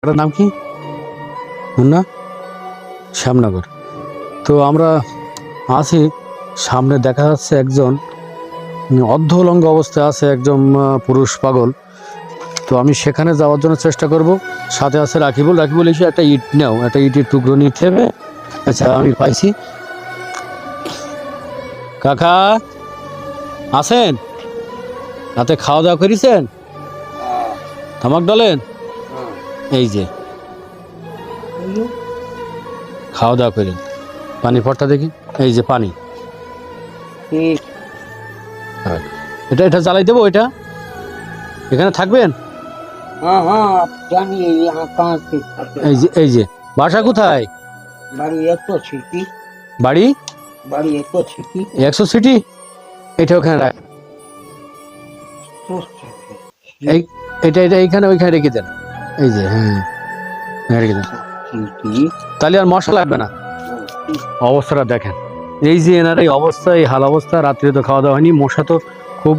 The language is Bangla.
এটার নাম কি? মুন্না শ্যামনগর। তো আমরা আছি, সামনে দেখা যাচ্ছে একজন অর্ধউলঙ্গ অবস্থায় আছে, একজন পুরুষ পাগল। তো আমি সেখানে যাওয়ার জন্য চেষ্টা করব। সাথে আছে রাকিবুল। রাকিবুল এসে একটা ইট নাও, একটা ইটের টুকরো নিতে হবে। আচ্ছা, আমি পাইছি। কাকা আছেন? রাতে খাওয়া দাওয়া করেছেন? তামাক ডালেন? এই যে খাওয়া দাওয়া করেন। পানি পটটা দেখি। এই যে পানি। এটা এটা জ্বালাই দেবো? এটা এখানে থাকবেন? এই যে এই যে বাসা কোথায়? বাড়ি 100 সিটি। এটা ওখানে রাখ। এই এটা এটা এইখানে ওইখানে রেখে দেন। এই যে হ্যাঁ, রেখে দেন। তাহলে আর মশা লাগবে না। অবস্থাটা দেখেন। এই যে এনার এই অবস্থা, এই হাল অবস্থা। রাত্রে তো খাওয়া দাওয়া হয়নি। মশা তো খুব